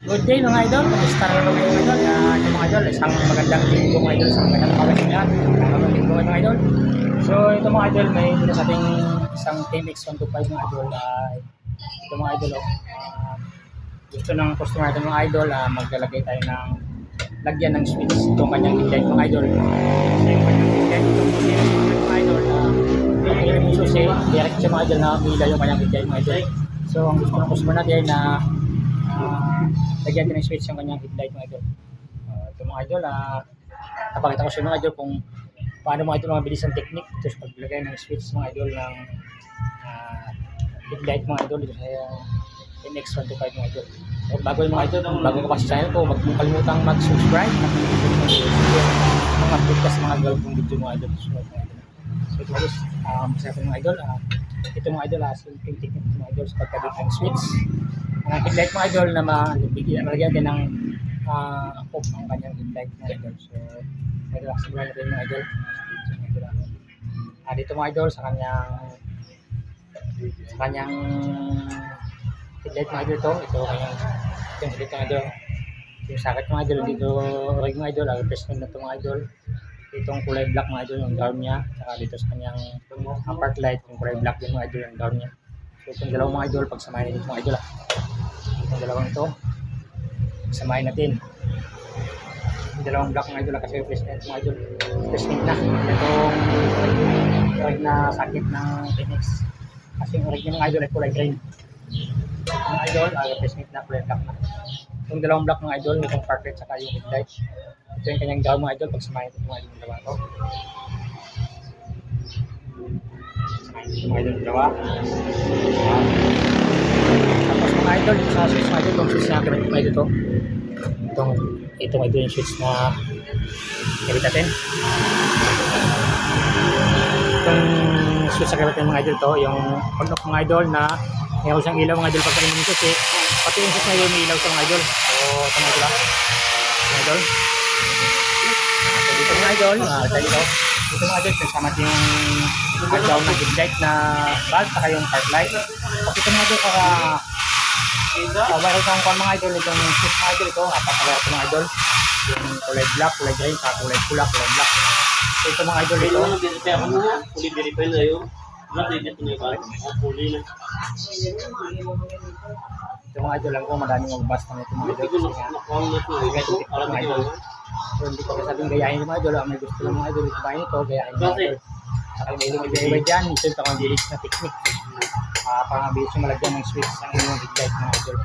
Good day mga idol, kumusta na naman kayo mga idol? Ito mga idol, isang magandang linggo mga idol, isang magandang pagkasingan, magandang linggo mga idol. So ito mga idol, may dito sa ating isang TMX125 mga idol. Ito mga idol, gusto ng customer natin mga idol, maglalagay tayo ng lagyan ng switch itong kanyang headlight mga idol. So yung kanyang headlight, itong mga idol, pag yung susi, direct siya mga idol na umilaw yung kanyang headlight mga idol. So ang gusto ng customer natin na lagyan din ng switch yung kanyang headlight mga idol. Ito mga idol, napakita ko sa mga idol kung paano mga idol mabilis ang technique ito sa paglagay ng switch mga idol ng headlight mga idol dito sa MX125 mga idol. So, bago yung mga idol, bago ka pa sa channel ko, huwag mong kalimutang mag-subscribe at mga podcast mga idol kung video mga idol. So ito guys, masaya mga idol, ito mga idol, simple technique mga idol sa pagkabit ng switch ang headlight mga idol na malagyan din ng off ang kanyang headlight mga idol. So relax mo lang natin mga idol. Dito mga idol sa kanyang headlight mga idol, ito kanyang headlight mga idol, yung sakit mga idol dito, rig mga idol, replacement na ito mga idol. Itong kulay black mga idol yung down niya, saka dito sa kanyang park light yung kulay black din mga idol yung down niya. So itong dalawang mga idol, pagsamahin natin mga idol itong dalawang ito, pagsamahin natin yung dalawang black mga idol kasi replacement mga idol, replacement na itong rig na sakit ng TMX kasi yung rig niya mga idol ay kulay green mga idol, replacement na kulay black na itong dalawang black mga idol, itong park light saka yung headlight. Ito yung kanyang down mga idol, pagsamahin natin mga idol yung dalawa ito. Mga idol dalawa. Tapos mga idol, dito sa switch mga idol, itong switch na gamit mga idol ito. Itong idol yung switch na gamit natin. Itong switch na gamit ng mga idol ito, yung on-off mga idol na mayroon siyang ilaw mga idol pagkain ng switch pati yung switch na yun may ilaw sa mga idol. So ito mga idol mga idol. So dito mga idol, dito mga idol, kasama yung down na headlight na bulb saka yung park light. Tapos ito mga idol, mayroon kang mga idol, itong switch mga idol ito, apat na ito mga idol, yung kulay black, kulay green, saka kulay pula, kulay black. So ito mga idol ito, ito mga idol lang ko, madaming magbas na ito mga idol mga idol. So hindi ko kasabing gayahin yung mga idol, may gusto lang mga idol, ito ito, gayahin mga idol. Saka may iba dyan, ito yung pang-bilis na technique. Pang-bilis yung malagyan ng switch ang inyong headlight mga idol.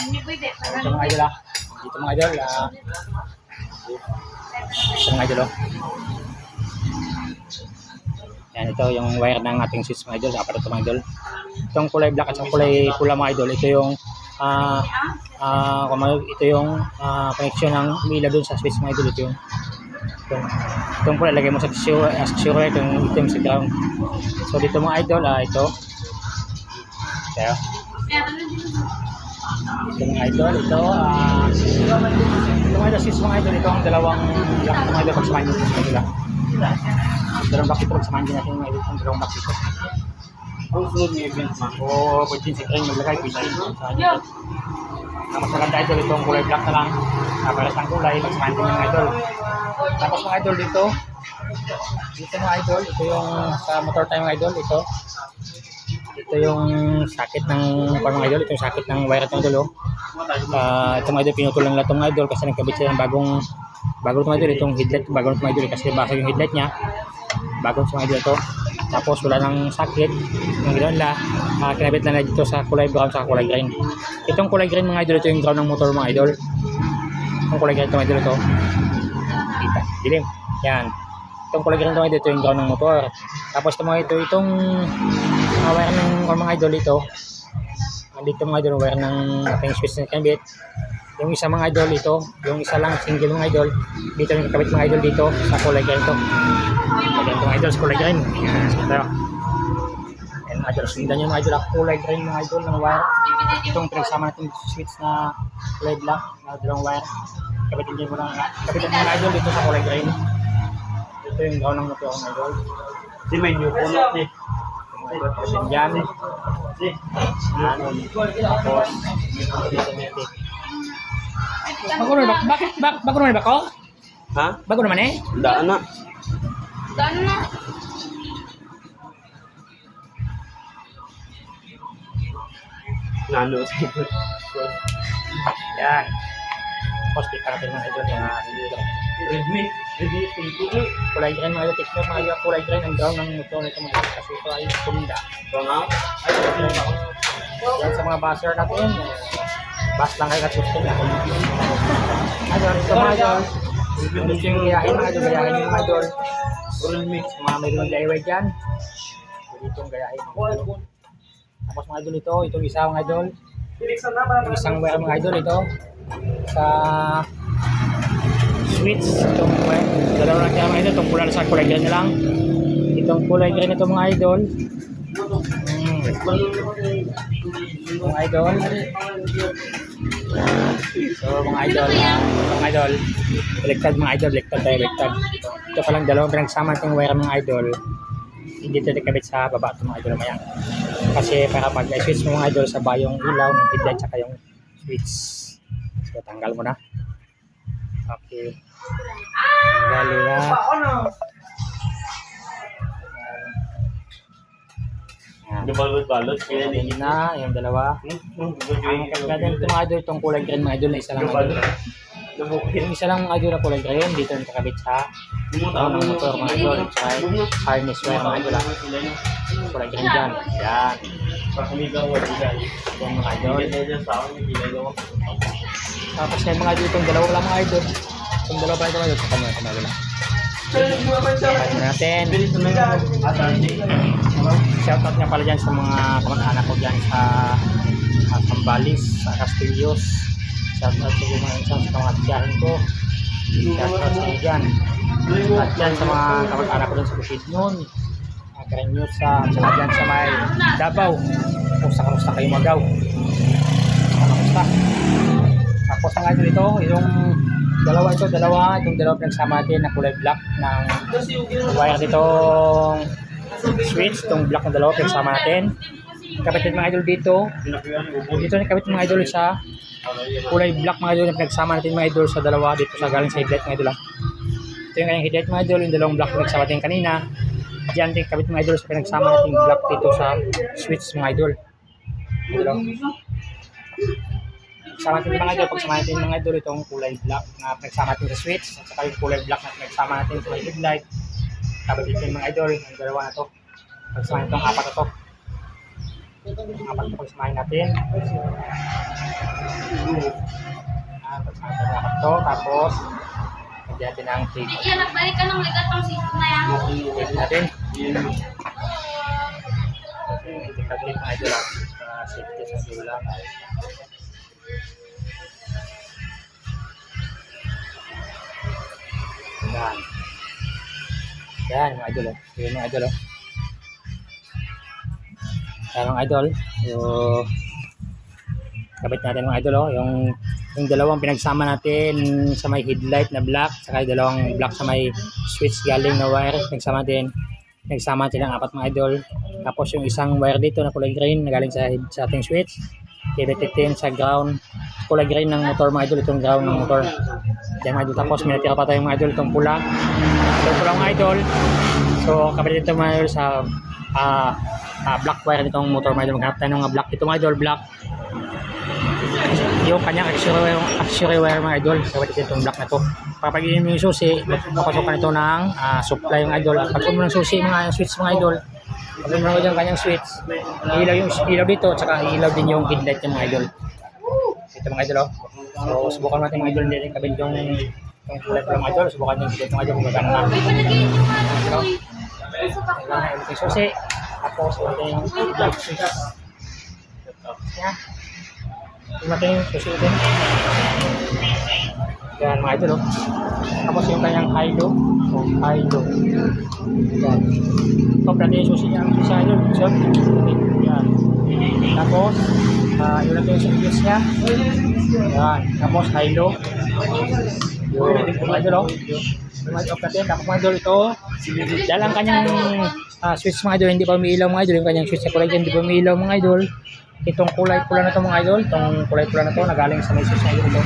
Ito mga idol dito mga idol, ito mga idol yan, ito yung wire ng ating switch mga idol, apat ito mga idol. Itong kulay black at kulay pula mga idol, ito yung connection ng umilaw dun sa switch mga idol. Itong pula lagay mo sa accessory, itong item sa ground. So dito mga idol, ito mga idol, ito mga idol switch mga idol, ito ang dalawang black mga idol pagsamahin nyo sa idol dalawang black ito pagsamahin din natin mga idol ang dalawang black ito. Ang sunod niya event ma pwede din si Kring maglagay pwede rin sa inyo. Ang mas maganda idol, itong kulay black na lang pares ng kulay, pagsamahin din mga idol. Tapos mga idol dito mga idol, ito yung sa motor tayo mga idol, ito yung sakit ng mga idol, ito yung sakit ng wire ito idol. Ito mga idol, pinutulan nila ito mga idol kasi nagkabit sila ng bagong mga idol, itong headlight bagong mga idol kasi bago yung headlight nya, bagong mga idol ito. Tapos wala nang sakit yung ganoon nila, kinabit na dito sa kulay brown sa kulay green. Itong kulay green mga idol, ito yung ground ng motor mga idol. Itong kulay green ito mga idol, ito kita, dilim yan. Itong kulay green ito mga idol, ito yung ground ng motor. Tapos itong wire ng mga idol dito mga idol, wire ng ating switch na kinabit. Yung isa mga idol ito, yung isa lang single mga idol, dito yung kakabit mga idol dito sa kulay green ito. Ito mga idol sa kulay green. Ayan mga idol, sundan yung mga idol kulay green mga idol ng wire. Itong pinagsama natin switch na kulay black na dalawang wire, kabitin mo lang mga idol dito sa kulay green. Ito yung ground ng motor mga idol. Di may new phone eh. Yan. Tapos automatic. Bago naman ba? Bago naman ba ko? Ha? Bago naman eh? Daan na. Gano'n na. Nano sa ito. Yan. Tapos di pa natin mga idol yung Redmi. Redmi. kulay green mga idol. TikTok mga idol. Kulay green ang ground ng motor nito mga idol. Kasi ito ay sunda. Ay, yan sa mga buzzer natin. Bus lang kayo gusto niya. Idol, ito mga idol. Gusto yung gayahin mga idol. Gayahin yung mga idol. Mga mayroon DIY dyan. Pwede itong gayahin mga idol. Tapos mga idol ito. Itong isa mga idol. Yung isang wire mga idol ito. Sa switch. Itong wire. Dalawa lang kaya mga idol. Itong kulay sa kulay green na lang. Itong kulay green ito mga idol. Mga idol. So mga idol, baliktad mga idol, baliktad. Ito palang dalawang pinagsama itong wire mga idol. Hindi ito nakabit sa baba ito mga idol maya. Kasi para pag i-switch mo mga idol sa bayong ilaw ng headlight saka yung switch. So tanggal mo na. Okay. Tanggal na. Balot. Kaya Yan na, yung dalawa. Ang kaganda nito mga idol, itong kulay green mga idol na isa lang mga idol. Yung isa lang mga idol na kulay green, dito nakakabit sa ng motor mga idol. Tsaka harness wire mga idol. Kulay green dyan. Yan. Yan mga idol. Tapos yan mga idol, itong dalawa lang mga idol. Itong dalawa pa ito mga idol, sa kanya mga idol. Pagkain natin. Shoutout nga pala dyan sa mga kamag-anak ko dyan sa Sambales, sa Castillos. Shoutout sa mga insan sa mga tiyahin ko. Shoutout sa inyo dyan. At dyan sa mga kamag-anak ko dyan sa Bukidnon, Karenyusa, at saka dyan sa may Davao. Kamusta kayo magaw? Kamusta? Tapos ang idol ito, yung dalawa itong dalawa pinagsama natin na kulay black ng wire ditong switch, itong black ng dalawa pinagsama natin. Kapitin mga idol dito nakabit mga idol sa kulay black mga idol na pinagsama natin mga idol sa dalawa dito sa galing sa headlight mga idol. Ito yung kanyang headlight mga idol, yung dalawang black pinagsama natin kanina. Diyan din kabit mga idol sa pinagsama natin black dito sa switch mga idol. Pagsama natin mga idol, pagsama natin mga idol itong kulay black na pinagsama natin sa switch at saka yung kulay black na pinagsama natin sa headlight. Tapos dito yung mga idol, ang dalawa na to. Pagsama itong apat na to. Ang apat na pagsamahin natin. Pagsama natin ang apat to. Tapos, nagyan natin ang tape. Iya, nagbalik ka ng ligatang sito na yan. Tape natin. Tape mga idol sa safety sa dula. Yan mga idol. Yan mga idol. Yan mga idol. So, kabit natin mga idol. Yung dalawang pinagsama natin sa may headlight na black, saka yung dalawang black sa may switch galing na wire. Pinagsama natin ang apat mga idol. Tapos yung isang wire dito na kulay green na galing sa ating switch. Kibitin sa ground. Kulay green ng motor mga idol. Itong ground ng motor. Yan mga idol. Tapos may natira pa tayong mga idol. Itong pula. Itong pula mga idol. So kapit dito mga idol sa black wire nitong motor mga idol. Maghanap tayo ng black dito mga idol. Black. Yung kanyang auxiliary wire mga idol. Kapit dito itong black na to. Papaginin mo yung susi. Papasokan ito ng supply mga idol. At pag mo ng susi mga switch mga idol. Pag mo ng kanyang switch. Ilaw yung ilaw dito. At saka ilaw din yung headlight ng mga idol. Ito mga idol. So subukan natin mga idol. Hindi rin kabit yung kulay pa mga idol. Subukan yung headlight mga idol. Kung magkano na. Kailangan yung susi. Tapos natin yung black switch. Yan. Tingnan natin yung susi din. Yan mga idol. Tapos yung kanyang high low. So high low. Yan. Top natin yung susi niya. Ang susi idol. Yan. Tapos yun natin yung susi niya. Yan. Tapos high low. Yung mga idol. Yung mga top natin. Tapos mga idol ito. Dahil ang kanyang switch mga idol. Hindi pa umiilaw mga idol. Yung kanyang switch na kulay dyan. Hindi pa umiilaw mga idol. Itong kulay pula na to mga idol. Itong kulay pula na to. Nagaling sa may switch na idol ito.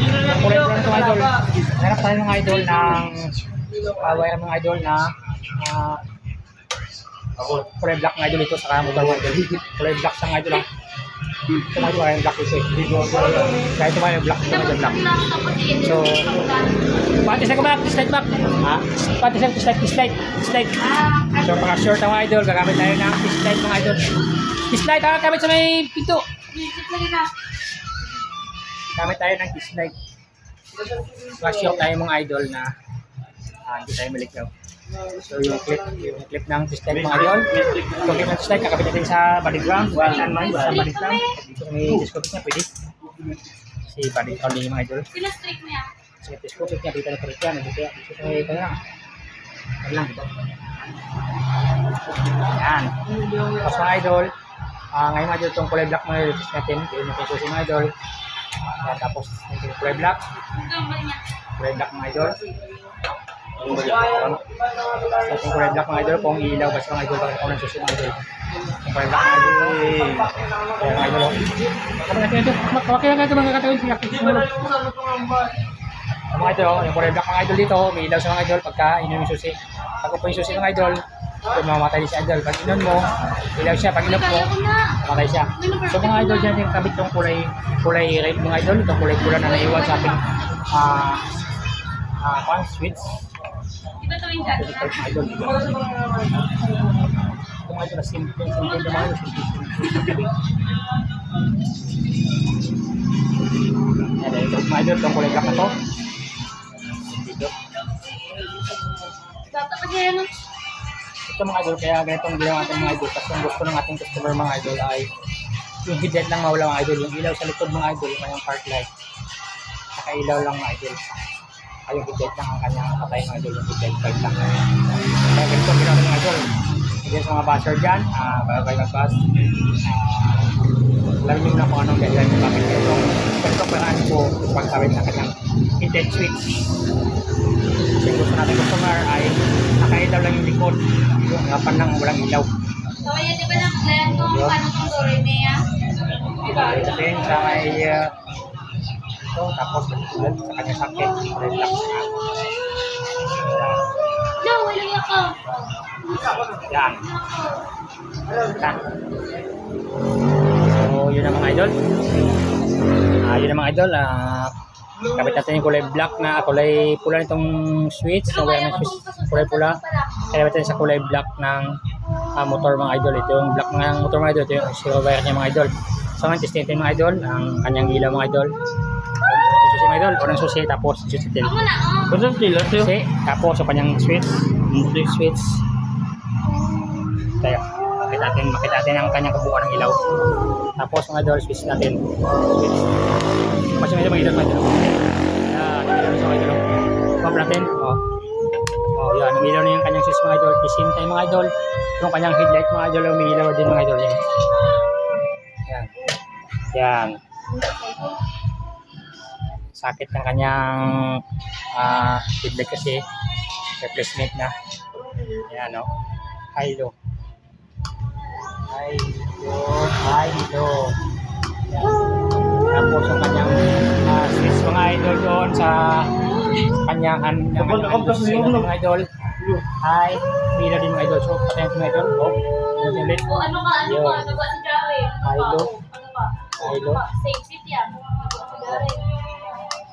Yung kulay brown ito mga idol. Hanap tayo mga idol ng wire mga idol na kulay black mga idol ito sa motor mga idol. Kulay black sa mga idol lang. Ito mga idol kulay black ito eh. Kaya ito mga black ito mga black. So, pati sa kumanak, slide back. Ha? Pati sa slide. So, mga short mga idol, gagamit tayo ng slide mga idol. Slide, gamit sa may pinto. Gamit tayo ng slide. Mga short tayo mga idol na hindi tayo malikyaw. So, yung clip ng slide mga idol. Yung clip ng slide, kakabit natin sa body ground. Saan man, sa body ground. Dito may discount niya, pwede. Kasi body ground yung mga idol. Sila strict mo yan. So, discount niya, dito na correct yan. Dito sa may ito lang. Ito lang, dito. Yan. Tapos mga idol, ngayon mga idol, itong kulay black mga idol, natin. Kaya natin susi mga idol. Yan, tapos yung kulay black. Kulay black mga idol. Yung kulay black mga idol, kung ilaw basta mga idol, bakit ako nang susi mga idol. Yung kulay black mga idol. Kaya mga idol, kami natin ito. Kawaki lang ito mga katawin. Mga idol, yung kulay black mga idol dito, may ilaw sa mga idol pagka inom yung susi. Pag upo yung susi mga idol, kung mamamatay si idol. Pag inom mo, ilaw siya. Pag inom mo, mamatay siya. So mga idol, dyan yung kabit yung kulay red mga idol. Itong kulay pula na naiwan sa ating switch. Diba ito yung dyan? Mga idol. Itong idol na simple mga idol. Mga idol, itong kulay black na to. Dito. Dapat kasi ano? Ito mga idol, kaya ganitong ginawa natin mga idol. Kasi ang gusto ng ating customer mga idol ay yung headlight lang mawala mga idol. Yung ilaw sa likod mga idol, yung park light. Nakailaw lang mga idol. Ay yung headlight lang ang kanyang patay mga idol. Yung headlight light lang. Kaya ganitong ginawa natin mga idol. Hindi sa mga buzzer dyan, bago mag-buzz. Alam nyo na kung anong dahilan yung bakit ito. Ganitong paraan ko pagkawin ng kanyang headlight switch. Kasi gusto natin customer ay nakailaw lang yung likod. Yung harapan lang walang ilaw. So, yan di ba lang plan kung paano itong Dorinea? Then sa may ito, tapos natulad sa kanyang sakit. Relax na. No, wala ako. Yan. Yan. So, yun ang mga idol. Yun ang mga idol. Kabit natin yung kulay black na kulay pula nitong switch. So, kulay pula. Kaya natin sa kulay black ng motor mga idol. Ito yung black ng motor mga idol. Ito yung zero wire niya mga idol. So, ngayon testing natin mga idol. Ang kanyang ilaw mga idol. Susi mga idol. Unang susi tapos susi natin. Ako na, oh. Kung saan sila? Susi tapos sa kanyang switch. Switch. Tayo. Makita natin ang kanyang kabuuan ng ilaw. Tapos mga idol, switch natin. Switch. Masih mga idol mga idol. Yan, ilaw sa mga idol. Pump natin. Yan, umilaw na yung kanyang switch mga idol. Same time mga idol. Yung kanyang headlight mga idol, umilaw din mga idol. Yan. Yan. Sakit ng kanyang headlight kasi replacement na. Yan, no? High low. High low. Tapos ang kanyang switch mga idol doon sa kanyang mga idol. High, mila din mga idol. So, patayin mga idol. O, ano ka? Ano ba si Jared? High low. Ano ba? High low. Safe seat yan. Si Jared.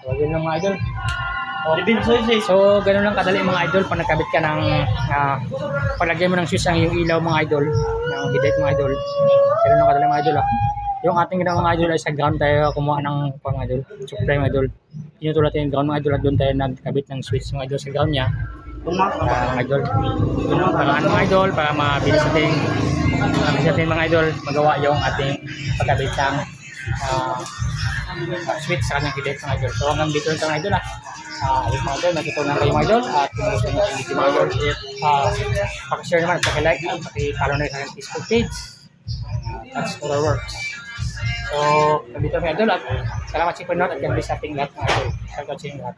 So, yun lang mga idol. So, ganun lang kadali mga idol pag nagkabit ka ng paglagay mo ng switch ang yung ilaw mga idol, ng headlight mga idol. Ganun lang kadali mga idol. Yung ating ginawa mga idol ay sa ground tayo kumuha ng mga idol, supply mga idol. Pinutulad tayo yung ground mga idol at doon tayo nagkabit ng switch mga idol sa ground niya. Mga idol. Yun ang paraan mga idol para mabilis natin mga idol magawa yung ating pagkabit ng switch sa kanyang headlight mga idol. So hanggang dito lang mga idol yung mga idol, natutunan kayo mga idol at kung gusto nyo yung video mga idol pakishare naman at pakilike at pakipollow na rin sa aking Facebook page. That's for our works. So nandito mga idol at salamat sa panonood at God bless sa ating lahat mga idol. Salamat sa ating lahat.